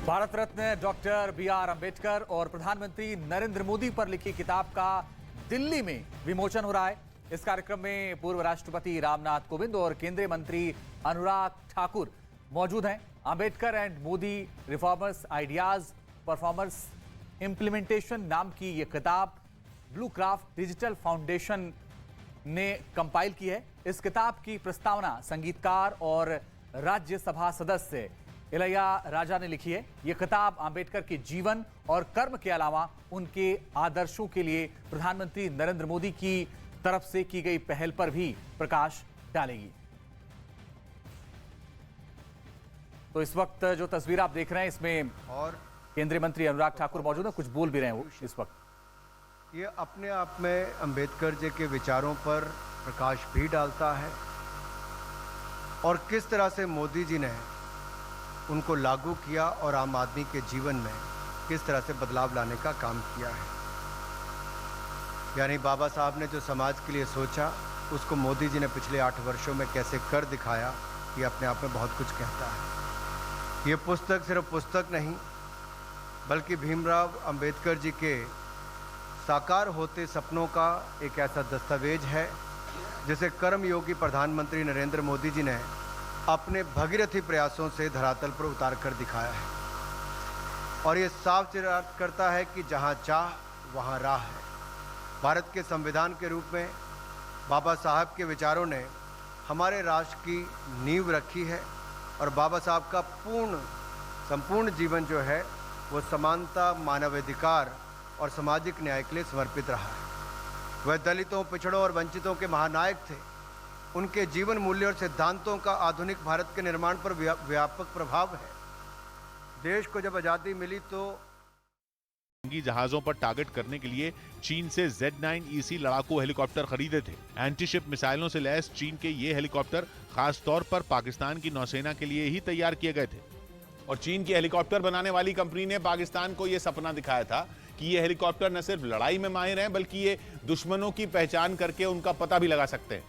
Bharat Ratna doctor B R. Ambedkar और प्रधानमंत्री नरेंद्र मोदी पर लिखी किताब का दिल्ली में विमोचन हो रहा है। इस कार्यक्रम में पूर्व राष्ट्रपति रामनाथ कोविंद और केंद्रीय मंत्री अनुराग ठाकुर मौजूद हैं। Ambedkar and Modi reformers ideas performers implementation नाम की यह किताब ब्लू क्राफ्ट डिजिटल फाउंडेशन ने कंपाइल की है। इस किताब की प्रस्तावना संगीतकार और राज्यसभा सदस्य इलैया राजा ने लिखी है। यह किताब अंबेडकर के जीवन और कर्म के अलावा उनके आदर्शों के लिए प्रधानमंत्री नरेंद्र मोदी की तरफ से की गई पहल पर भी प्रकाश डालेगी। तो इस वक्त जो तस्वीर आप देख रहे हैं इसमें और केंद्रीय मंत्री अनुराग ठाकुर मौजूद है, कुछ बोल भी रहे हैं वो इस वक्त। ये अपने आप में अंबेडकर जी के विचारों पर प्रकाश भी डालता है और किस तरह से मोदी जी ने उनको लागू किया और आम आदमी के जीवन में किस तरह से बदलाव लाने का काम किया है। यानी बाबा साहब ने जो समाज के लिए सोचा उसको मोदी जी ने पिछले 8 वर्षों में कैसे कर दिखाया, ये अपने आप में बहुत कुछ कहता है। ये पुस्तक सिर्फ पुस्तक नहीं बल्कि भीमराव अंबेडकर जी के साकार होते सपनों का एक ऐसा दस्तावेज है जिसे कर्मयोगी प्रधानमंत्री नरेंद्र मोदी जी ने अपने भगीरथी प्रयासों से धरातल पर उतार कर दिखाया है। और ये साफ चिराग करता है कि जहाँ चाह वहाँ राह है। भारत के संविधान के रूप में बाबा साहब के विचारों ने हमारे राष्ट्र की नींव रखी है और बाबा साहब का संपूर्ण जीवन जो है वो समानता, मानवाधिकार और सामाजिक न्याय के लिए समर्पित रहा है। वह दलितों, पिछड़ों और वंचितों के महानायक थे। उनके जीवन मूल्य और सिद्धांतों का आधुनिक भारत के निर्माण पर व्यापक प्रभाव है। देश को जब आज़ादी मिली तो जंगी जहाजों पर टारगेट करने के लिए चीन से Z9EC लड़ाकू हेलीकॉप्टर खरीदे थे। एंटीशिप मिसाइलों से लैस चीन के ये हेलीकॉप्टर खास तौर पर पाकिस्तान की नौसेना के लिए ही तैयार किए गए थे। और चीन की हेलीकॉप्टर बनाने वाली कंपनी ने पाकिस्तान को यह सपना दिखाया था कि ये हेलीकॉप्टर न सिर्फ लड़ाई में माहिर हैं बल्कि ये दुश्मनों की पहचान करके उनका पता भी लगा सकते हैं,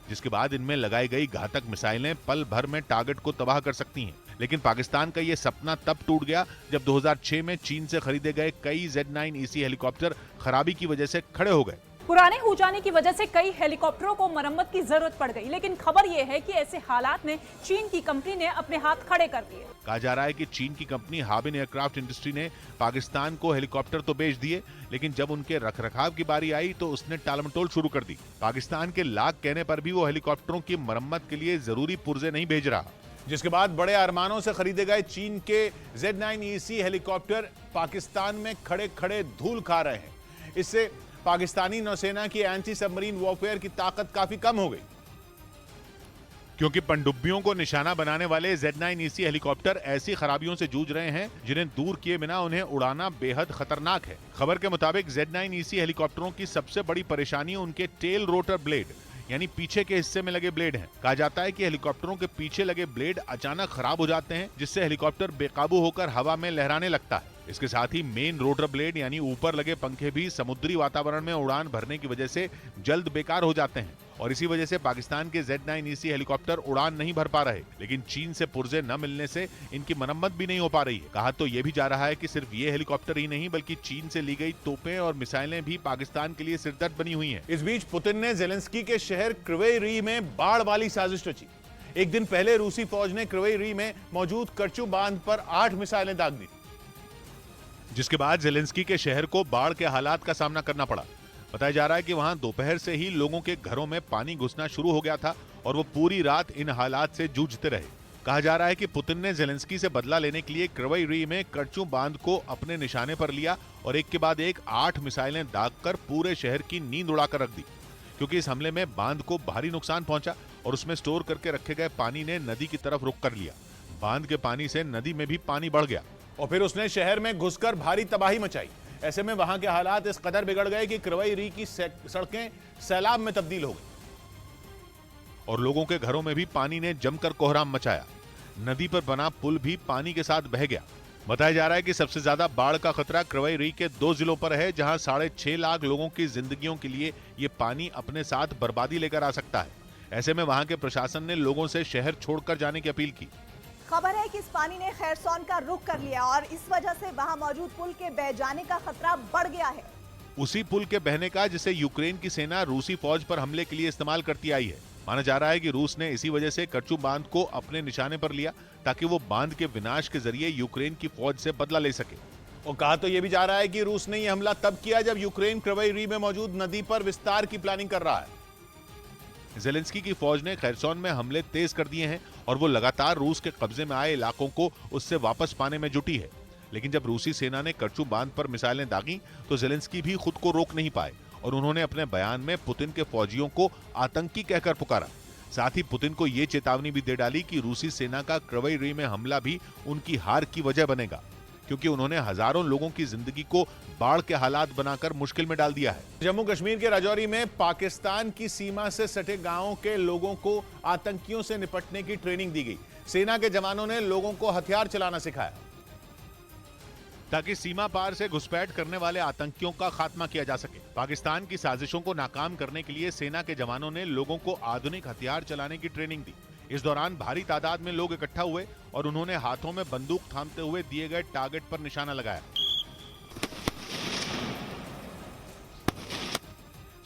जिसके बाद इनमें लगाई गई घातक मिसाइलें पल भर में टारगेट को तबाह कर सकती हैं। लेकिन पाकिस्तान का यह सपना तब टूट गया जब 2006 में चीन से खरीदे गए कई Z9EC हेलीकॉप्टर खराबी की वजह से खड़े हो गए। पुराने हो जाने की वजह से कई हेलीकॉप्टरों को मरम्मत की जरूरत पड़ गई, लेकिन खबर यह है कि ऐसे हालात में चीन की कंपनी ने अपने हाथ खड़े कर दिए। कहा जा रहा है कि चीन की कंपनी हाबिन एयरक्राफ्ट इंडस्ट्री ने पाकिस्तान को हेलीकॉप्टर तो बेच दिए, लेकिन जब उनके रखरखाव की बारी आई तो उसने टालमटोल शुरू कर दी। पाकिस्तान के लाख कहने पर भी वो हेलीकॉप्टरों की मरम्मत के लिए जरूरी पुर्जे नहीं भेज रहा, जिसके बाद बड़े अरमानों से खरीदे गए चीन के Z9EC हेलीकॉप्टर पाकिस्तान में खड़े खड़े धूल खा रहे हैं। इससे पाकिस्तानी नौसेना की एंटी सबमरीन वॉरफेयर की ताकत काफी कम हो गई, क्योंकि पनडुब्बियों को निशाना बनाने वाले Z9EC हेलीकॉप्टर ऐसी खराबियों से जूझ रहे हैं जिन्हें दूर किए बिना उन्हें उड़ाना बेहद खतरनाक है। खबर के मुताबिक Z9EC हेलीकॉप्टरों की सबसे बड़ी परेशानी उनके टेल रोटर ब्लेड यानी पीछे के हिस्से में लगे ब्लेड हैं। कहा जाता है कि हेलीकॉप्टरों के पीछे लगे ब्लेड अचानक खराब हो जाते हैं, जिससे हेलीकॉप्टर बेकाबू होकर हवा में लहराने लगता है। इसके साथ ही मेन रोटर ब्लेड यानी ऊपर लगे पंखे भी समुद्री वातावरण में उड़ान भरने की वजह से जल्द बेकार हो जाते हैं और इसी वजह से पाकिस्तान के Z9EC हेलीकॉप्टर उड़ान नहीं भर पा रहे। लेकिन चीन से पुर्जे न मिलने से इनकी मरम्मत भी नहीं हो पा रही है। कहा तो यह भी जा रहा है कि सिर्फ ये हेलीकॉप्टर ही नहीं बल्कि चीन से ली गई तोपें और मिसाइलें भी पाकिस्तान के लिए सिरदर्द बनी हुई हैं। इस बीच पुतिन ने ज़ेलेंस्की के शहर क्रिवेई रीह में बाढ़ वाली साजिश रची। एक दिन पहले रूसी फौज ने क्रिवेई रीह में मौजूद करचू बांध पर 8 मिसाइलें दाग दी, जिसके बाद ज़ेलेंस्की के शहर को बाढ़ के हालात का सामना करना पड़ा। बताया जा रहा है कि वहां दोपहर से ही लोगों के घरों में पानी घुसना शुरू हो गया था और वो पूरी रात इन हालात से जूझते रहे। कहा जा रहा है कि पुतिन ने ज़ेलेंस्की से बदला लेने के लिए क्रिवेई रीह में करचू बांध को अपने निशाने पर लिया और एक के बाद एक 8 मिसाइलें दागकर पूरे शहर की नींद उड़ाकर रख दी, क्योंकि इस हमले में बांध को भारी नुकसान पहुंचा और उसमें स्टोर करके रखे गए पानी ने नदी की तरफ रुख कर लिया। बांध के पानी से नदी में भी पानी बढ़ गया और फिर उसने शहर में घुसकर भारी तबाही मचाई। ऐसे में वहां के हालात इस कदर बिगड़ गए कि क्रिवेई रीह की सड़कें सैलाब में तब्दील हो गई और लोगों के घरों में भी पानी ने जमकर कोहराम मचाया। नदी पर बना पुल भी पानी के साथ बह गया। बताया जा रहा है कि सबसे ज्यादा बाढ़ का खतरा क्रिवेई रीह के 2 जिलों पर है, जहां 6.5 लाख लोगों की जिंदगियों के लिए ये पानी अपने साथ बर्बादी लेकर आ सकता है। ऐसे में वहां के प्रशासन ने लोगों से शहर छोड़कर जाने की अपील की। खबर है कि इस पानी ने खैरसौन का रुख कर लिया और इस वजह से वहां मौजूद पुल के बह जाने का खतरा बढ़ गया है। उसी पुल के बहने का जिसे यूक्रेन की सेना रूसी फौज पर हमले के लिए इस्तेमाल करती आई है। माना जा रहा है कि रूस ने इसी वजह से करचू बांध को अपने निशाने पर लिया ताकि वो बांध के विनाश के जरिए यूक्रेन की फौज से बदला ले सके। और कहा तो यह भी जा रहा है कि रूस ने यह हमला तब किया जब यूक्रेन क्रिवी रीह में मौजूद नदी पर विस्तार की प्लानिंग कर रहा है। ज़ेलेंस्की की फौज ने खैरसौन में हमले तेज कर दिए हैं और वो लगातार रूस के कब्जे में आए इलाकों को उससे वापस पाने में जुटी है। लेकिन जब रूसी सेना ने करचू बांध पर मिसाइलें दागी तो ज़ेलेंस्की भी खुद को रोक नहीं पाए और उन्होंने अपने बयान में पुतिन के फौजियों को आतंकी कहकर पुकारा। साथ ही पुतिन को ये चेतावनी भी दे डाली कि रूसी सेना का क्रिवी रीह में हमला भी उनकी हार की वजह बनेगा, क्योंकि उन्होंने हजारों लोगों की जिंदगी को बाढ़ के हालात बनाकर मुश्किल में डाल दिया है। जम्मू कश्मीर के राजौरी में पाकिस्तान की सीमा से सटे गांवों के लोगों को आतंकियों से निपटने की ट्रेनिंग दी गई। सेना के जवानों ने लोगों को हथियार चलाना सिखाया ताकि सीमा पार से घुसपैठ करने वाले आतंकियों का खात्मा किया जा सके। पाकिस्तान की साजिशों को नाकाम करने के लिए सेना के जवानों ने लोगों को आधुनिक हथियार चलाने की ट्रेनिंग दी। इस दौरान भारी तादाद में लोग इकट्ठा हुए और उन्होंने हाथों में बंदूक थामते हुए दिए गए टारगेट पर निशाना लगाया।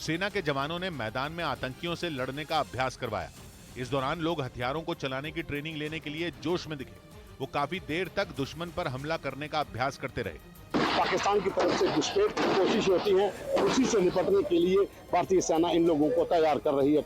सेना के जवानों ने मैदान में आतंकियों से लड़ने का अभ्यास करवाया। इस दौरान लोग हथियारों को चलाने की ट्रेनिंग लेने के लिए जोश में दिखे। वो काफी देर तक दुश्मन पर हमला करने का अभ्यास करते रहे। पाकिस्तान की तरफ से घुसपैठ की कोशिश होती है, उसी से निपटने के लिए भारतीय सेना इन लोगों को तैयार कर रही है।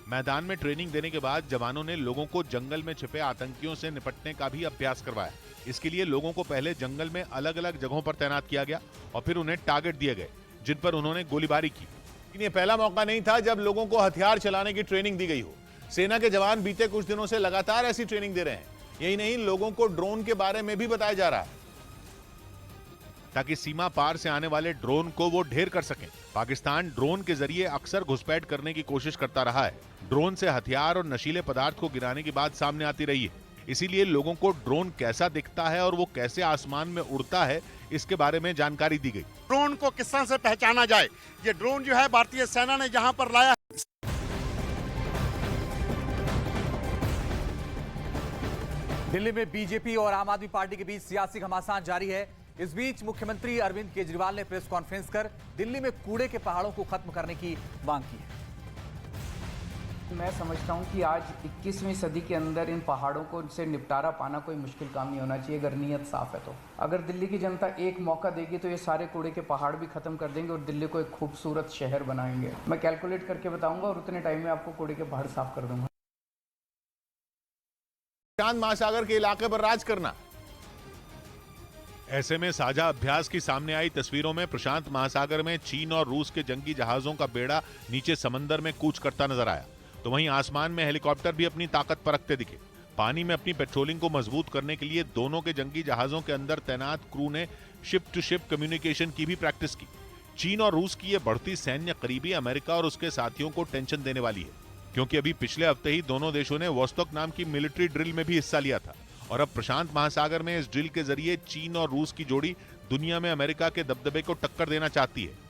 मैदान में ट्रेनिंग देने के बाद जवानों ने लोगों को जंगल में छिपे आतंकियों से निपटने का भी अभ्यास करवाया। इसके लिए लोगों को पहले जंगल में अलग अलग जगहों पर तैनात किया गया और फिर उन्हें टारगेट दिए गए जिन पर उन्होंने गोलीबारी की। लेकिन ये पहला मौका नहीं था जब लोगों को हथियार चलाने की ट्रेनिंग दी गई हो। सेना के जवान बीते कुछ दिनों से लगातार ऐसी ट्रेनिंग दे रहे हैं। यही नहीं, लोगों को ड्रोन के बारे में भी बताया जा रहा है ताकि सीमा पार से आने वाले ड्रोन को वो ढेर कर सकें। पाकिस्तान ड्रोन के जरिए अक्सर घुसपैठ करने की कोशिश करता रहा है। ड्रोन से हथियार और नशीले पदार्थ को गिराने की बात सामने आती रही है। इसीलिए लोगों को ड्रोन कैसा दिखता है और वो कैसे आसमान में उड़ता है, इसके बारे में जानकारी दी गई। ड्रोन को किस तरह से पहचाना जाए, ये ड्रोन जो है भारतीय सेना ने यहाँ पर लाया। दिल्ली में बीजेपी और आम आदमी पार्टी के बीच सियासी घमासान जारी है। इस बीच मुख्यमंत्री अरविंद केजरीवाल ने प्रेस कॉन्फ्रेंस कर दिल्ली में कूड़े के पहाड़ों को खत्म करने की मांग की है। मैं समझता हूं कि आज 21वीं सदी के अंदर इन पहाड़ों को से निपटारा पाना कोई मुश्किल काम नहीं होना चाहिए अगर नीयत साफ है तो। अगर दिल्ली की जनता एक मौका देगी तो ये सारे कूड़े के पहाड़ भी खत्म कर देंगे और दिल्ली को एक खूबसूरत शहर बनाएंगे। मैं कैलकुलेट करके बताऊंगा और उतने टाइम में आपको कूड़े के पहाड़ साफ कर दूंगा। चांद महासागर के इलाके पर राज करना। ऐसे में साझा अभ्यास की सामने आई तस्वीरों में प्रशांत महासागर में चीन और रूस के जंगी जहाजों का बेड़ा नीचे समंदर में कूच करता नजर आया, तो वहीं आसमान में हेलीकॉप्टर भी अपनी ताकत परखते दिखे। पानी में अपनी पेट्रोलिंग को मजबूत करने के लिए दोनों के जंगी जहाजों के अंदर तैनात क्रू ने शिप टू शिप कम्युनिकेशन की भी प्रैक्टिस की। चीन और रूस की ये बढ़ती सैन्य करीबी अमेरिका और उसके साथियों को टेंशन देने वाली है, क्योंकि अभी पिछले हफ्ते ही दोनों देशों ने वोस्तोक नाम की मिलिट्री ड्रिल में भी हिस्सा लिया था और अब प्रशांत महासागर में इस ड्रिल के जरिए चीन और रूस की जोड़ी दुनिया में अमेरिका के दबदबे को टक्कर देना चाहती है।